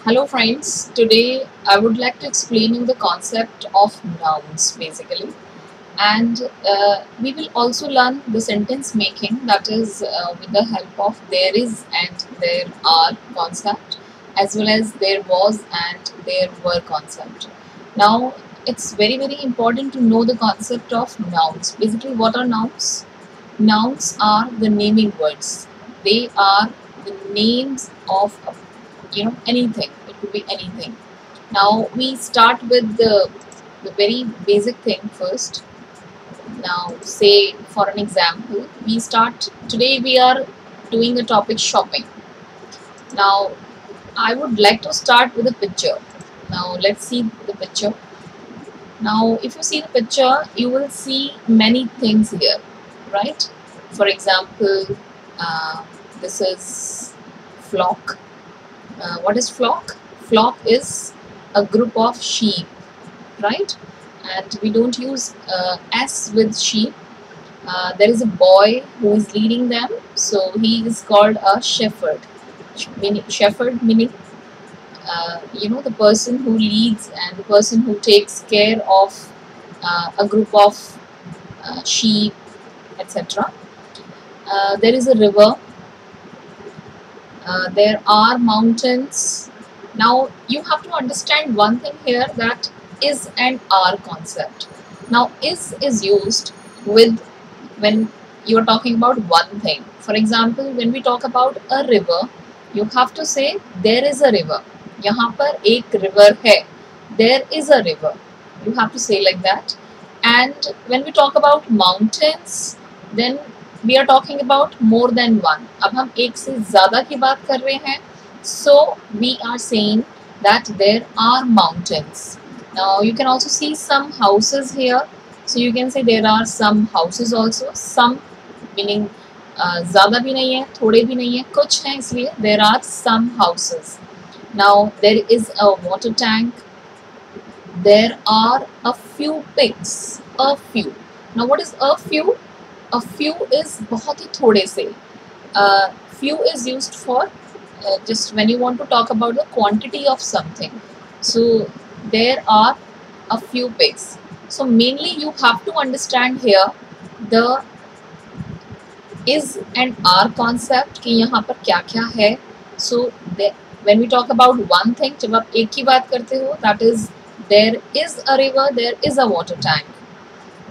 Hello friends, today I would like to explain you the concept of nouns basically, and we will also learn the sentence making, that is with the help of there is and there are concept, as well as there was and there were concept. Now it's very important to know the concept of nouns. Basically, what are nouns? Nouns are the naming words. They are the names of anything. It could be anything. Now we start with the very basic thing first. Now say for an example, we start today we are doing the topic shopping. Now I would like to start with a picture. Now let's see the picture. Now if you see the picture, you will see many things here, right? For example, uh, this is flock. What is flock? Flock is a group of sheep, right? And we don't use S with sheep. There is a boy who is leading them, so he is called a shepherd. Shepherd meaning the person who leads and the person who takes care of a group of sheep, etc. There is a river. There are mountains. Now you have to understand one thing here, that is and are concept. Now is used with when you are talking about one thing. For example, when we talk about a river, you have to say there is a river. यहाँ पर एक river है. There is a river. You have to say like that. And when we talk about mountains, then we are talking about more than one. अब हम एक से ज़्यादा की बात कर रहे हैं. So we are saying that there are mountains. Now you can also see some houses here. So you can say there are some houses also. Some meaning ज़्यादा भी नहीं है, थोड़े भी नहीं है, कुछ है, इसलिए there are some houses. Now there is a water tank. There are a few pigs. A few. Now what is a few? A few is बहुत ही थोड़े से. Few is used for just when you want to talk about the quantity of something. So there are a few pigs. So mainly you have to understand here the is and are concept कि यहाँ पर क्या क्या है. So when we talk about one thing, जब आप एक ही बात करते हो, that is there is a river, there is a water tank.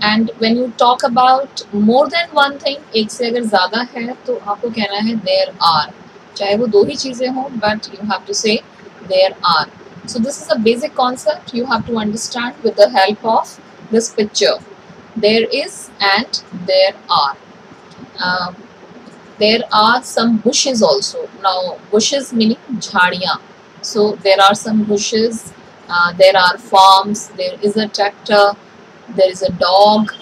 And when you talk about more than one thing, एक से अगर ज़्यादा है तो आपको कहना है there are. चाहे वो दो ही चीज़ें हों, but you have to say there are. So this is a basic concept you have to understand with the help of this picture. There is and there are. There are some bushes also. Now bushes meaning झाड़ियाँ. So there are some bushes. There are farms. There is a tractor. There is a dog.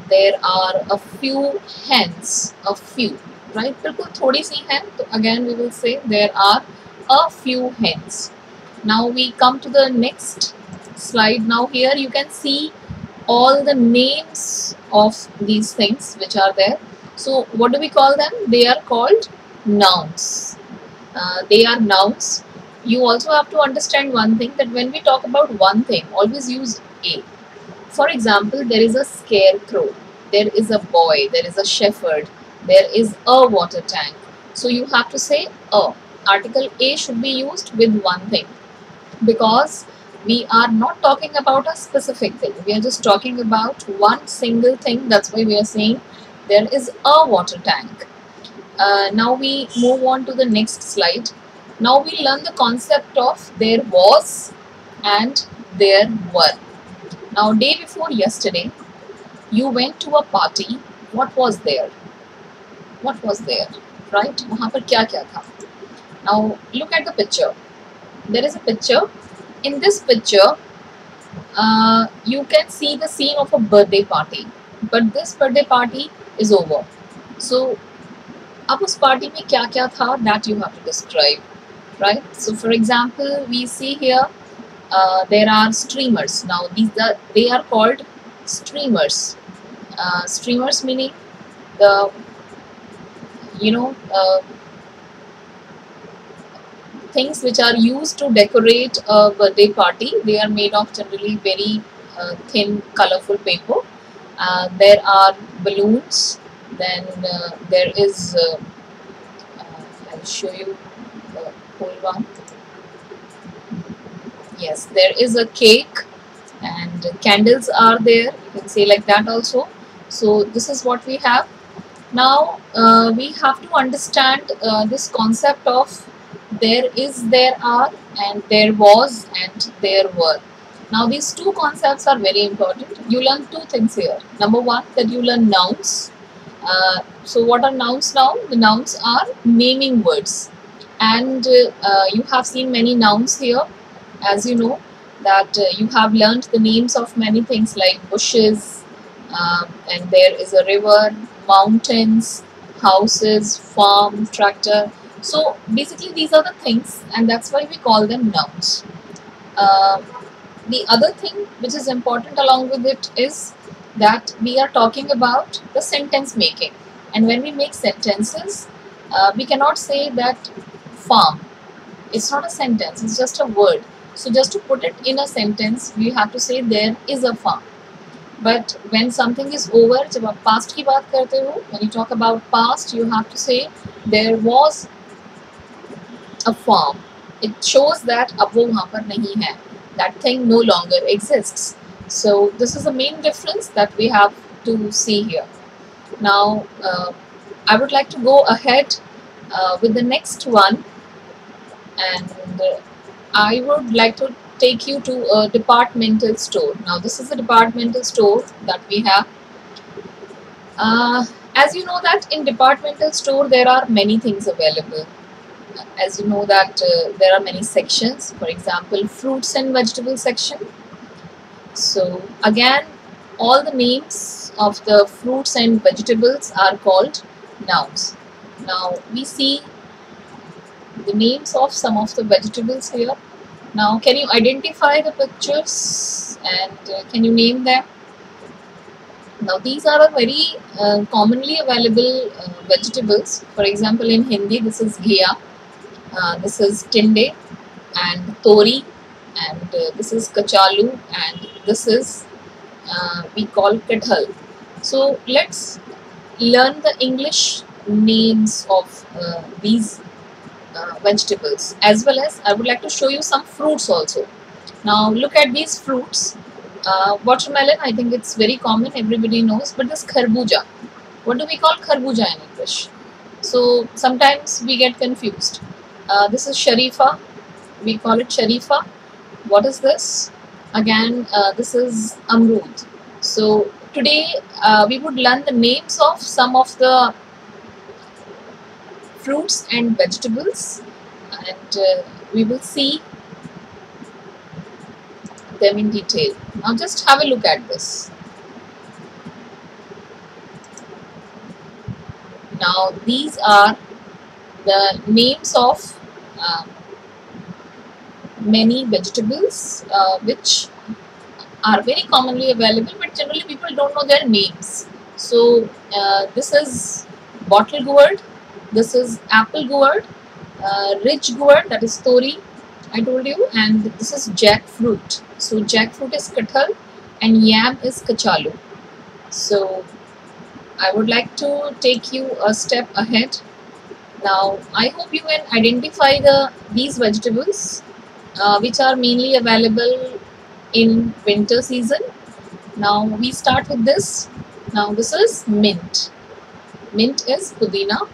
There are a few hens. A few, right? बिल्कुल थोड़ी सी हैं. तो again we will say there are a few hens. Now we come to the next slide. Now here you can see all the names of these things which are there. So what do we call them? They are called nouns. They are nouns. You also have to understand one thing, that when we talk about one thing, always use a. For example, there is a scarecrow, there is a boy, there is a shepherd, there is a water tank. So you have to say a. Article a should be used with one thing, because we are not talking about a specific thing. We are just talking about one single thing. That's why we are saying there is a water tank. Now we move on to the next slide. Now we learn the concept of there was and there were. Now day before yesterday, you went to a party. What was there? What was there? Right? वहाँ पर क्या क्या था? Now look at the picture. There is a picture. In this picture, you can see the scene of a birthday party. But this birthday party is over. So अब उस party में क्या क्या था, that you have to describe, right? So for example, we see here there are streamers. Now they are called streamers. Streamers meaning the things which are used to decorate a birthday party. They are made of generally very thin, colorful paper. There are balloons. Then there is. I'll show you the whole one. Yes, there is a cake and candles are there. You can say like that also. So this is what we have. Now we have to understand this concept of there is, there are, and there was, and there were. Now these two concepts are very important. You learn two things here. Number one, that you learn nouns. So what are nouns now? The nouns are naming words, and you have seen many nouns here. As you know that you have learned the names of many things like bushes, and there is a river, mountains, houses, farm, tractor. So basically these are the things, and that's why we call them nouns. Uh, the other thing which is important along with it is that we are talking about the sentence making, and when we make sentences, we cannot say that farm. It's not a sentence, it's just a word. So just to put it in a sentence, we have to say there is a farm. But when something is over, जब आप past की बात करते हो, when you talk about past, you have to say there was a farm. It shows that अब वो वहाँ पर नहीं है. That thing no longer exists. So this is the main difference that we have to see here. Now I would like to go ahead with the next one, and I would like to take you to a departmental store. Now this is a departmental store that we have. As you know that in departmental store there are many things available. As you know that there are many sections. For example, fruits and vegetable section. So again, all the names of the fruits and vegetables are called nouns. Now we see the names of some of the vegetables here. Now can you identify the pictures and can you name them? Now these are a very commonly available vegetables. For example, in Hindi this is ghiya, this is tinde, and tori, and this is kachalu, and this is we call kathal. So let's learn the English names of these vegetables, as well as I would like to show you some fruits also. Now look at these fruits. Watermelon, I think it's very common, everybody knows, but this kharbuja, what do we call kharbuja in English? So sometimes we get confused. This is sharifa, we call it sharifa. What is this? Again, this is amrud. So today we would learn the names of some of the fruits and vegetables, and we will see them in detail. Now just have a look at this. Now these are the names of many vegetables which are very commonly available, but generally people don't know their names. So this is bottle gourd, this is apple gourd, rich gourd, that is tori, I told you, and this is jackfruit. So jackfruit is kathal and yam is kachalu. So I would like to take you a step ahead. Now I hope you can identify these vegetables which are mainly available in winter season. Now we start with this. Now this is mint. Mint is pudina.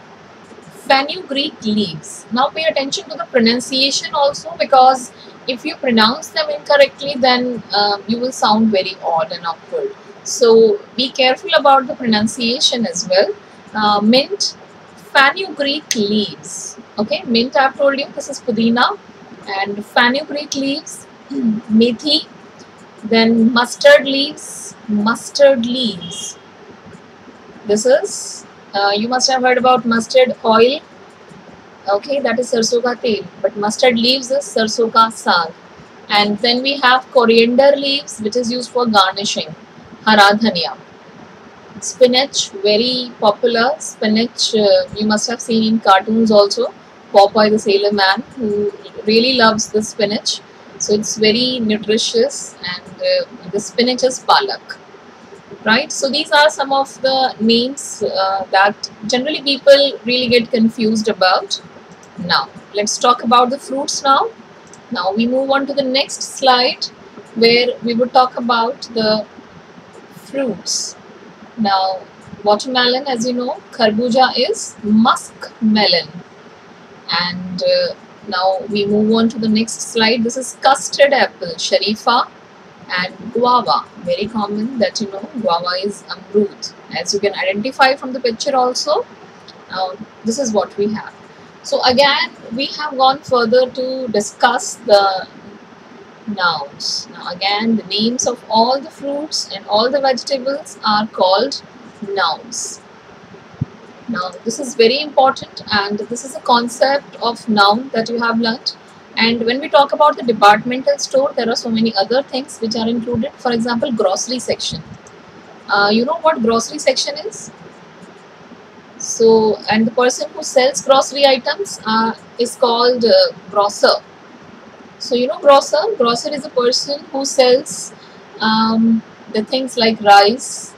Fenugreek leaves. Now pay attention to the pronunciation also, because if you pronounce them incorrectly, then you will sound very odd and awkward. So be careful about the pronunciation as well. Mint, fenugreek leaves. Okay, mint I've told you, this is pudina, and fenugreek leaves, methi, then mustard leaves, This is, you must have heard about mustard oil. Okay, that is sarson ka tel, but mustard leaves is sarson ka saag. And then we have coriander leaves, which is used for garnishing, hara dhania. Spinach, very popular. Spinach you must have seen in cartoons also. Popeye the Sailor Man, who really loves the spinach. So it's very nutritious, and the spinach is palak, right? So these are some of the names that generally people really get confused about. Now let's talk about the fruits now. Now we move on to the next slide, where we would talk about the fruits. Now watermelon, as you know, kharbuja is musk melon. And now we move on to the next slide. This is custard apple, sharifa, and guava. Very common that you know guava is amrut, as you can identify from the picture also. Now this is what we have. So again, we have gone further to discuss the nouns. Now again, the names of all the fruits and all the vegetables are called nouns. Now this is very important, and this is a concept of noun that you have learnt. And when we talk about the departmental store, there are so many other things which are included. For example, grocery section. You know what grocery section is? So, and the person who sells grocery items is called grocer. So you know grocer? Grocer is a person who sells the things like rice,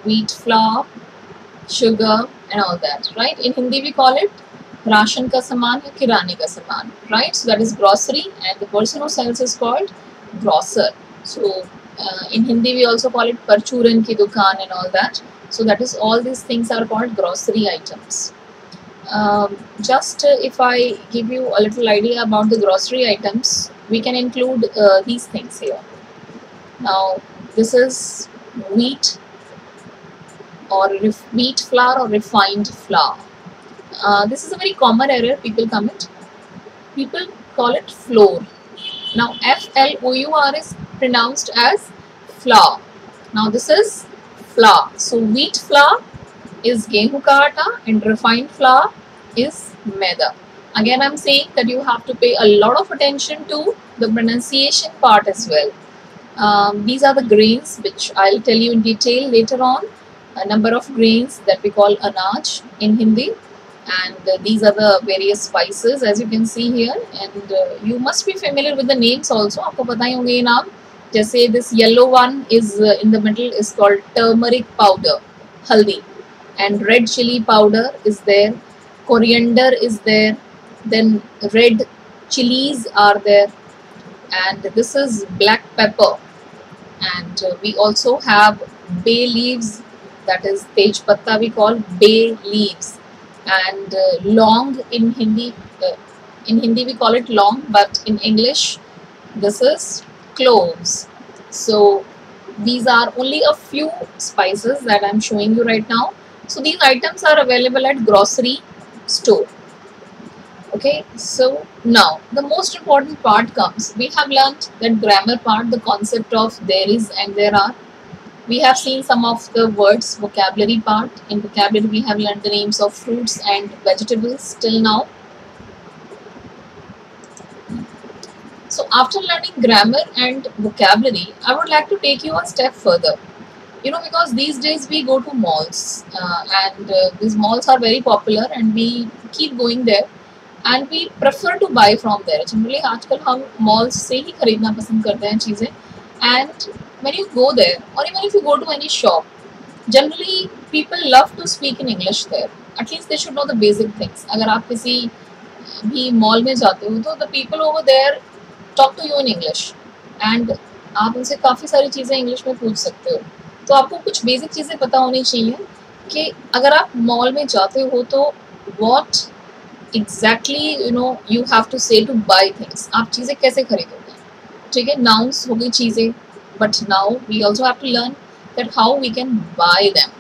wheat flour, sugar and all that, right? In Hindi we call it ration ka saman ya kirane ka saman, right? So that is grocery, and the person who sells is called grocer. So in Hindi we also call it parchuran ki dukan and all that. So that is, all these things are called grocery items. Just if I give you a little idea about the grocery items, we can include these things here. Now this is wheat or wheat flour or refined flour. This is a very common error people commit. People call it flour. Now F-L-O-U-R is pronounced as flour. Now this is flour. So wheat flour is gehu ka atta and refined flour is maida. Again, I'm saying that you have to pay a lot of attention to the pronunciation part as well. These are the grains which I'll tell you in detail later on. A number of grains that we call anaj in Hindi, and these are the various spices as you can see here, and you must be familiar with the names also. आपको पता ही होंगे ये नाम. जैसे this yellow one is in the middle is called turmeric powder, haldi, and red chili powder is there, coriander is there, then red chilies are there, and this is black pepper, and we also have bay leaves, that is tej patta we call bay leaves, and long in Hindi. In Hindi we call it long, but in English this is cloves. So these are only a few spices that I am showing you right now. So these items are available at grocery store. Okay, so now the most important part comes. We have learnt that grammar part, the concept of there is and there are. We have seen some of the words, vocabulary part. In vocabulary we have learned the names of fruits and vegetables till now. So after learning grammar and vocabulary, I would like to take you a step further. You know, because these days we go to malls and these malls are very popular and we keep going there and we prefer to buy from there. Generally आजकल हम malls से ही खरीदना पसंद करते हैं चीज़ें. And when you go there, or even if you go to any shop, generally people love to speak in English there. At least they should know the basic things. अगर आप किसी भी mall में जाते हो तो the people over there talk to you in English, and आप उनसे काफ़ी सारी चीज़ें इंग्लिश में पूछ सकते हो. तो आपको कुछ बेसिक चीज़ें पता होनी चाहिए कि अगर आप मॉल में जाते हो तो what exactly you have to say to buy things. आप चीज़ें कैसे खरीदोगे, ठीक है. Nouns हो गई चीज़ें, but now we also have to learn that how we can buy them.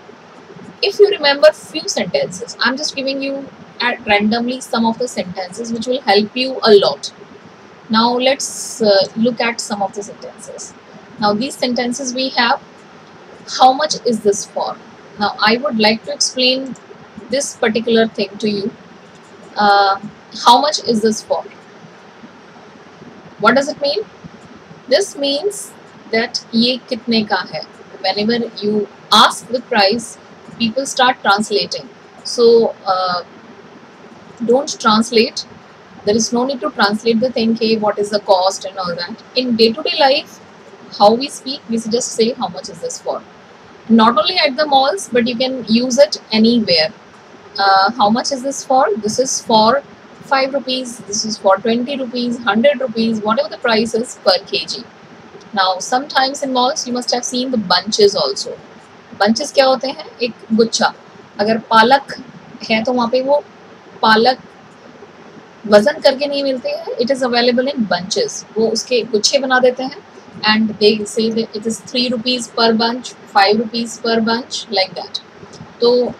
If you remember few sentences, I'm just giving you at randomly some of the sentences which will help you a lot. Now let's look at some of the sentences. Now these sentences we have, how much is this for? Now I would like to explain this particular thing to you. How much is this for? What does it mean? This means that ये कितने का है. Whenever you ask the price, people start translating. So don't translate. There is no need to translate the thing, hey, what is the cost and all that. In day-to-day life, how we speak, we just say how much is this for. Not only at the malls, but you can use it anywhere. How much is this for? This is for 5 rupees, this is for 20 rupees, 100 rupees, whatever the price is per kg. Now, sometimes in malls, you must have seen the bunches also. Bunches क्या होते हैं? एक गुच्छा. अगर पालक है तो वहाँ पे वो पालक वजन करके नहीं मिलते हैं. It is available in bunches. वो उसके गुच्छे बना देते हैं. And they say that it is 3 rupees per bunch, 5 rupees per bunch, like that. So,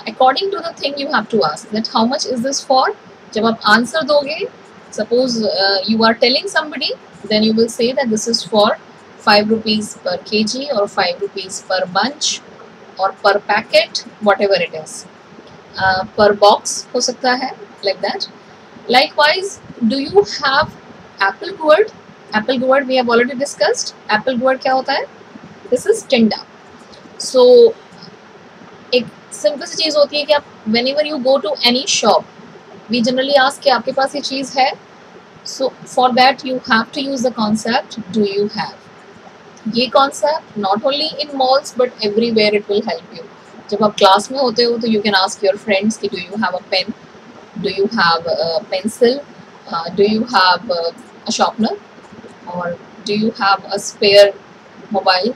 according to the thing, you have to ask that how much is this for? जब आप answer दोगे, suppose you are telling somebody, then you will say that this is for 5 rupees per kg or 5 rupees per bunch or per packet, whatever it is. Per box हो सकता है, like that. Likewise, do you have apple gourd? Apple gourd we have already discussed. Apple gourd क्या होता है? This is टिंडा. So, एक simple सी चीज़ होती है कि आप whenever you go to any shop, we generally ask कि आपके पास ये चीज़ है. So for that you have to use the concept do you have. ये concept not only in malls but everywhere it will help you. जब आप class में होते हो तो you can ask your friends कि do you have a pen, do you have a pencil, do you have a sharpener, or do you have a spare mobile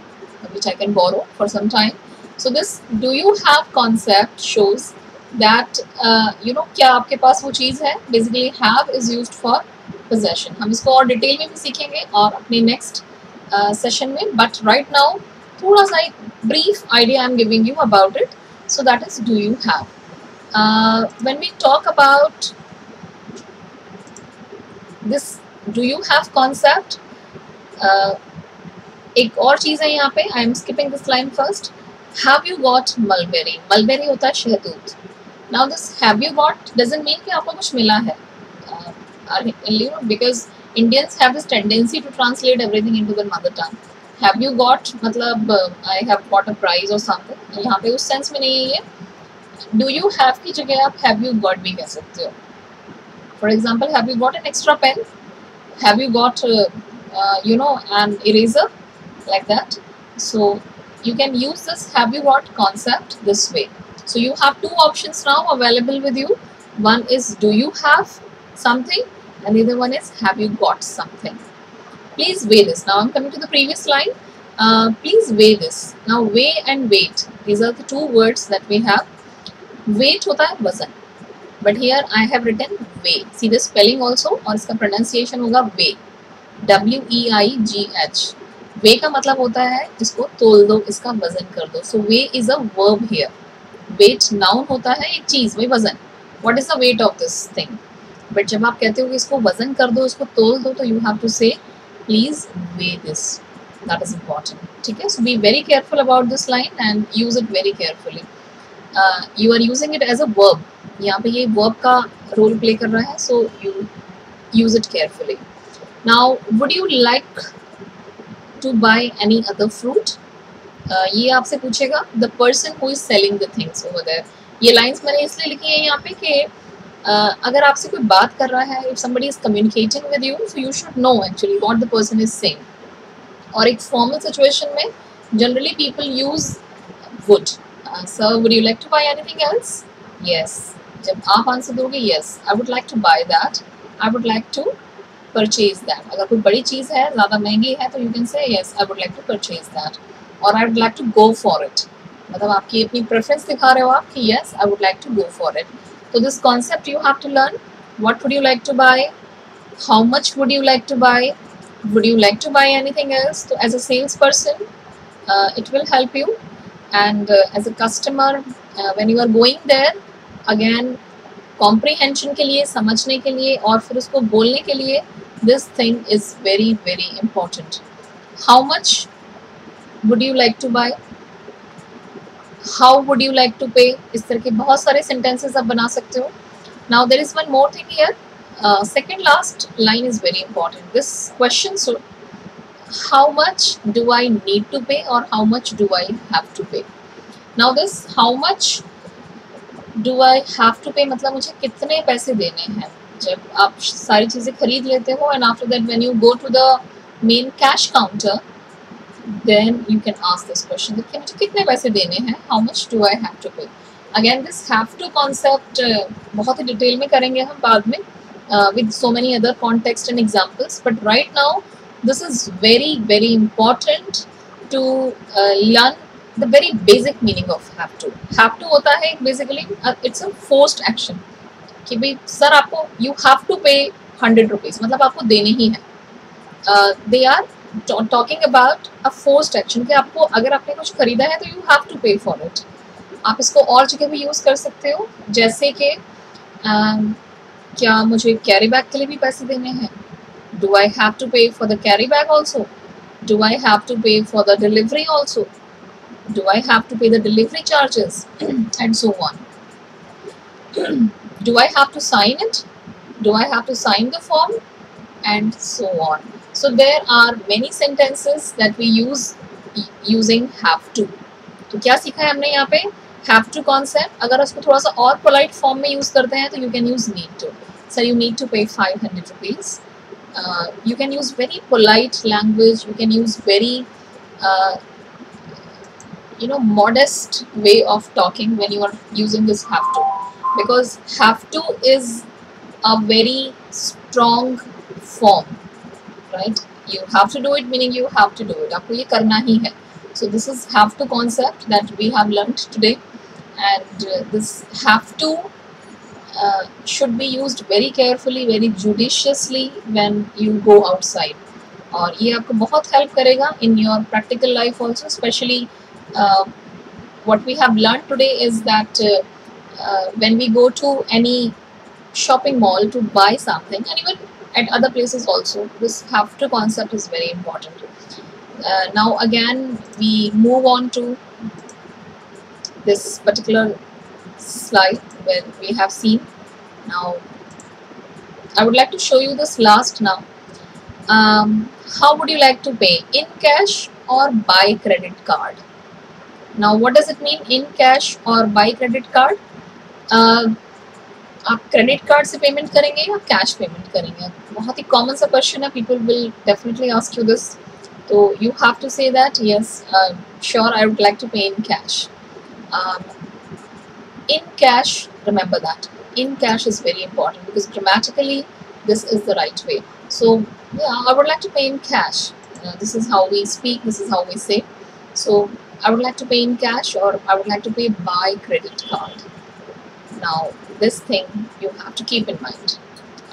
which I can borrow for some time. So this do you have concept shows that you know क्या आपके पास वो चीज़ है. Basically have is used for possession. हम इसको और detail में भी सीखेंगे और अपने नेक्स्ट सेशन में. बट राइट नाउ थोड़ा सा एक brief idea I am giving you about it. So that is do you have. When we talk about this do you have concept, एक और चीज़ है यहाँ पे. I am skipping this line first. Have you got mulberry. Mulberry होता है शहतूत. Now this have you got doesn't mean कि आपको कुछ मिला है. You know, because Indians have this tendency to translate everything into their mother tongue. Have you got मतलब I have got a prize or something. यहाँ पे उस sense में नहीं है ये. Do you have की जगह आप have you got भी कह सकते हो. For example, have you got an extra pen? Have you got you know an eraser, like that. So you can use this have you got concept this way. So you have two options now available with you. One is do you have something, and the other one is have you got something. Please weigh this. Now I'm coming to the previous line. Please weigh this. Now weigh and weight, these are the two words that we have. Weight होता है वजन, but here I have written weigh. See the spelling also, और इसका pronunciation होगा weigh, W-E-I-G-H. weigh का मतलब होता है इसको तोल दो, इसका वजन कर दो. So weigh is a verb here. weight noun होता है एक चीज़ में वजन. What is the weight of this thing? But जब आप कहते हो कि इसको वजन कर दो, इसको तोल दो, तो you have to say please weigh this. That is important. ठीक है. So be very careful about this line and use it very carefully. You are using it as a verb. यहाँ पे ये वर्ब का रोल प्ले कर रहा है. So you use it carefully. Now would you like to buy any other fruit. ये आपसे पूछेगा the person who is selling the things over there. ये लाइन्स मैंने इसलिए लिखी है यहाँ पे कि अगर आपसे कोई बात कर रहा है, if somebody is communicating with you, so you should know actually what the person is saying. और एक formal situation में generally people use would. Sir, would you like to buy anything else? Yes. जब आप answer दोगे yes, I would like to buy that. I would like to purchase that. अगर कोई बड़ी चीज़ है, ज़्यादा महंगी है, तो you can say yes, I would like to purchase that. और I would like to go for it. मतलब आपकी अपनी preference दिखा रहे हो आप कि yes, I would like to go for it. So this concept you have to learn. What would you like to buy? How much would you like to buy? Would you like to buy anything else? So as a salesperson, it will help you. And as a customer, when you are going there, again, comprehension के लिए, समझने के लिए और फिर उसको बोलने के लिए, this thing is very, very important. How much would you like to buy? How would you like to pay? इस तरह के बहुत सारे sentences आप बना सकते हो. Now there is one more thing here. Second last line is very important. This question, so how much do I need to pay or how much do I have to pay? Now this how much do I have to pay मतलब मुझे कितने पैसे देने हैं. जब आप सारी चीज़ें खरीद लेते हो and after that when you go to the main cash counter, then you can ask this question that मुझे कितने पैसे देने हैं, how much do I have to pay. Again this have to concept बहुत ही डिटेल में करेंगे हम बाद में with so many other context and examples, but right now this is very very important to learn the very basic meaning of have to. Have to होता है basically it's a forced action कि भाई sir आपको you have to pay 100 rupees, मतलब आपको देने ही है. They are talking about a forced action कि आपको अगर आपने कुछ खरीदा है तो you have to pay for it. आप इसको और जगह भी यूज़ कर सकते हो, जैसे कि क्या मुझे कैरी बैग के लिए भी पैसे देने हैं? Do I have to pay for the carry bag also? Do I have to pay for the delivery also? Do I have to pay the delivery charges? And so on. Do I have to sign it? Do I have to sign the form? And so on. So there are many sentences that we use using have to. तो क्या सीखा है हमने यहाँ पे? Have to concept. अगर उसको थोड़ा सा और polite form में use करते हैं तो you can use need to. So you need to pay 500 rupees. You can use very polite language. You can use very modest way of talking when you are using this have to, because have to is a very strong form, right? You have to do it meaning you have to do it, आपको ये करना ही है. So this is have to concept that we have learnt today, and this have to should be used very carefully, very judiciously when you go outside, और ये आपको बहुत help करेगा in your practical life also, especially what we have learned today is that when we go to any shopping mall to buy something, and even at other places also, this have to concept is very important. Now again we move on to this particular slide where we have seen. Now I would like to show you this last now. How would you like to pay, in cash or by credit card? Now what does it mean, in cash or by credit card? आप credit card से payment करेंगे या cash payment करेंगे? बहुत ही common सा question है, people will definitely ask you this. तो you have to say that yes sure I would like to pay in cash. In cash, remember that in cash is very important because grammatically this is the right way. So yeah, I would like to pay in cash. This is how we speak, this is how we say. So I would like to pay in cash or I would like to pay by credit card. Now this thing you have to keep in mind.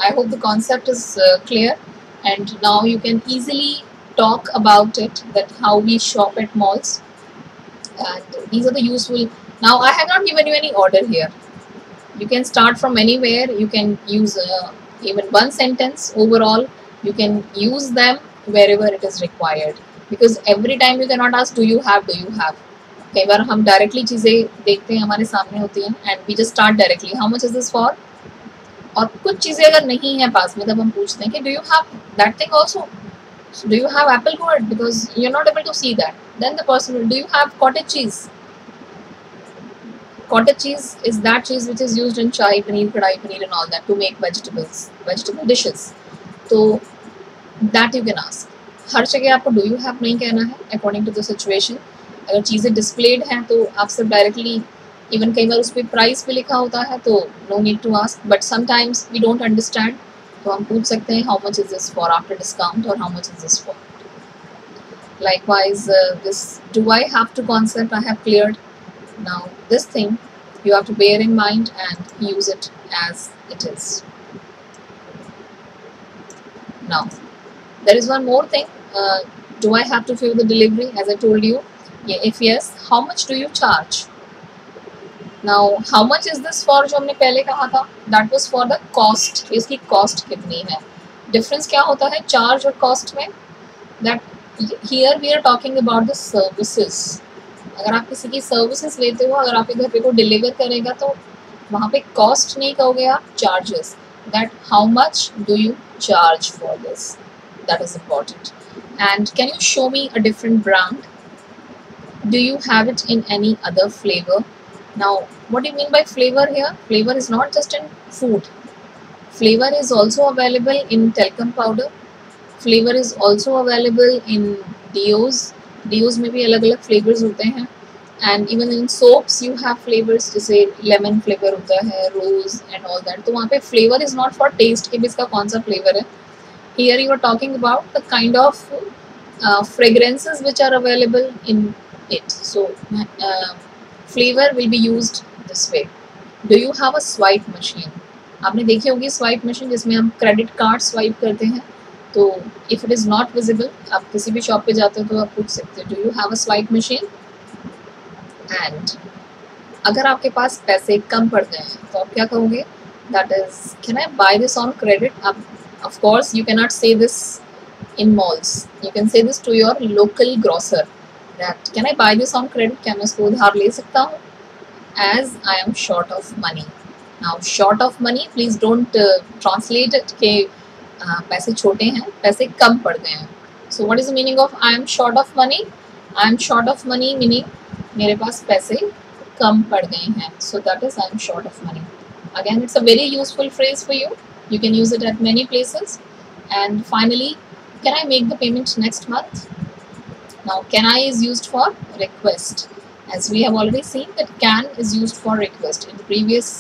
I hope the concept is clear, and now you can easily talk about it, that how we shop at malls, and these are the useful. Now I have not given you any order here. You can start from anywhere. You can use even one sentence overall. You can use them wherever it is required, because every time you cannot ask do you have. कई बार हम directly चीज़ें देखते हैं, हमारे सामने होती हैं, and we just start directly how much is this for. और कुछ चीज़ें अगर नहीं है पास में तब हम पूछते हैं कि do you have that thing also, do you have apple curd, because you are not able to see that. Then the person will, do you have cottage cheese. Cottage cheese is that cheese which is used in chai paneer, kadai paneer and all that to make vegetable dishes. So that you can ask. हर जगह आपको do you have नहीं कहना है, according to the situation. अगर चीज़ें displayed हैं तो आप सब directly, even कई बार उस पर price भी लिखा होता है तो no need to ask. But sometimes we don't understand, तो हम पूछ सकते हैं how much is this for after discount or how much is this for. Likewise, this do I have to concept I have cleared. Now this thing you have to bear in mind and use it as it is. Now there is one more thing. Do I have to pay the delivery? As I told you, yeah, if yes, how much do you charge? Now how much is this for जो हमने पहले कहा था, that was for the cost. इसकी cost कितनी है? Difference क्या होता है charge और cost में? That here we are talking about the services. अगर आप किसी की सर्विसेज लेते हो, अगर आपके घर पे को डिलीवर करेगा तो वहाँ पे कॉस्ट नहीं कहोगे आप, charges. That how much do you charge for this, that is important. And can you show me a different brand? Do you have it in any other flavour? Now what do you mean by flavour here? Flavour is not just in food. Flavor is also available in talcum powder. Flavor is also available in deos. Deos में भी अलग अलग flavors होते हैं. And even in soaps you have flavors, जैसे lemon flavor होता है, rose and all that. तो वहाँ पे flavor is not for taste कि इसका कौन सा flavor है. Here you are talking about the kind of fragrances which are available in it. So flavor will be used this way. Do you have a swipe machine? आपने देखी होगी swipe machine जिसमें हम क्रेडिट कार्ड स्वाइप करते हैं. तो if it is not visible, आप किसी भी शॉप पे जाते हो तो आप पूछ सकते हो, do you have a swipe machine? And अगर आपके पास पैसे कम पड़ गए हैं तो आप क्या कहोगे? That is, can I buy this on credit? आप of course you can not say this in malls, you can say this to your local grocer that can I buy this on credit? क्या मैं इसको उधार ले सकता हूँ? As I am short of money. Now short of money, please don't translate it कि पैसे छोटे हैं, पैसे कम पड़ गए हैं. So what is the meaning of I am short of money? I am short of money meaning मेरे पास पैसे कम पड़ गए हैं. So that is I am short of money. Again, it's a very useful phrase for you. You can use it at many places. And finally, can I make the payment next month? Now can I is used for request. As we have already seen that can is used for request in the previous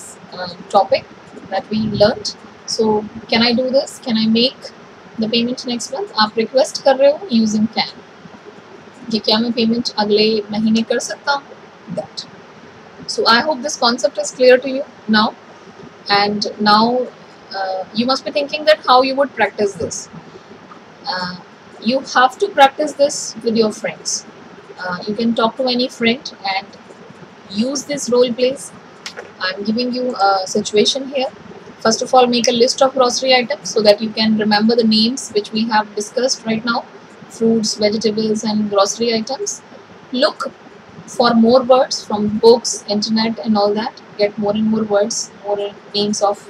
topic that we learned. So can I do this? Can I make the payment next month? आप request कर रहे हो using can. कि क्या मैं payment अगले महीने कर सकता हूँ? That. So I hope this concept is clear to you now. And now you must be thinking that how you would practice this. You have to practice this with your friends. You can talk to any friend and use this role plays. I'm giving you a situation here. First of all, make a list of grocery items so that you can remember the names which we have discussed right now. Fruits, vegetables and grocery items. Look for more words from books, internet and all that. Get more and more words, more names of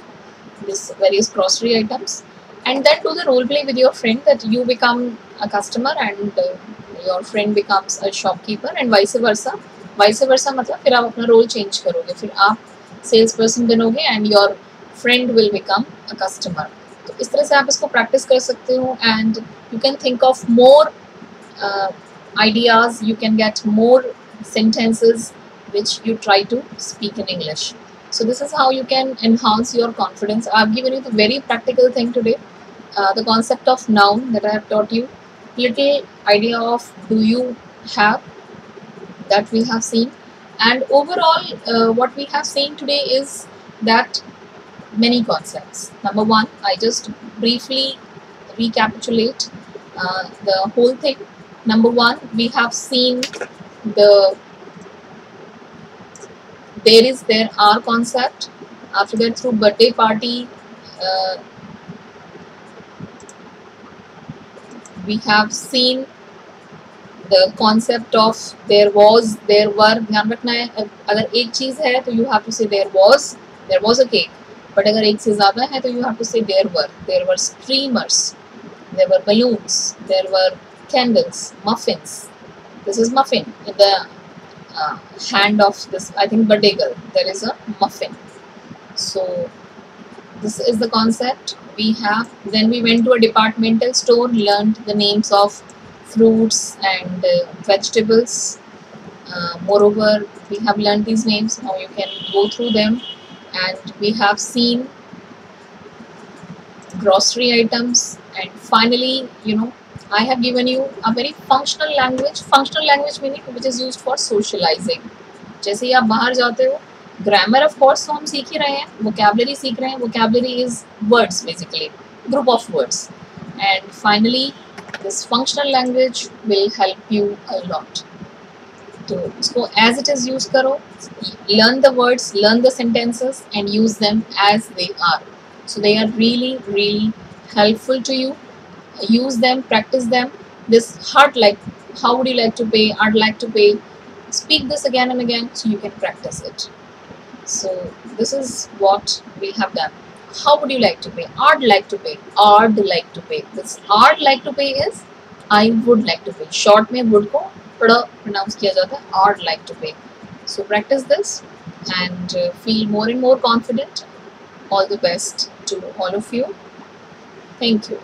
these various grocery items. And then do the role play with your friend that you become a customer and your friend becomes a shopkeeper and vice versa. Vice versa मतलब फिर आप अपना role change करोगे, फिर आप sales person बनोगे and your friend will become a customer. तो इस तरह से आप इसको प्रैक्टिस कर सकते हो and you can think of more ideas, you can get more sentences which you try to speak in English. So this is how you can enhance your confidence. I have given you the very practical thing today, the concept of noun that I have taught you, little idea of do you have that we have seen, and overall what we have seen today is that many concepts. Number one, I just briefly recapitulate the whole thing. Number one, we have seen the there are concept. After that, through birthday party we have seen the concept of there was, there were. ध्यान रखना है, अगर एक चीज है तो you have to say there was a cake. But अगर एक से ज़्यादा है तो you have to say there were streamers, there were balloons, there were candles, muffins. This is muffin in the hand of this, I think, birthday girl. There is a muffin. So this is the concept we have. Then we went to a departmental store, learned the names of fruits and vegetables. Moreover, we have learned these names. Now you can go through them, and we have seen grocery items. And finally, I have given you a very functional language. Functional language meaning which is used for socializing. जैसे ही आप बाहर जाते हो, grammar of course तो हम सीख ही रहे हैं, vocabulary सीख रहे हैं. Vocabulary is words basically, group of words. And finally, this functional language will help you a lot. तो इसको as it is use करो, learn the words, learn the sentences and use them as they are. So they are really, really helpful to you. Use them, practice them. This like, how would you like to pay? I'd like to pay. Speak this again and again so you can practice it. So this is what we have done. How would you like to pay? I'd like to pay. I'd like to pay. This I'd like to pay is I would like to pay. Short में would को थोड़ा pronounce किया जाता है. I'd like to pay. So practice this and feel more and more confident. All the best to all of you. Thank you.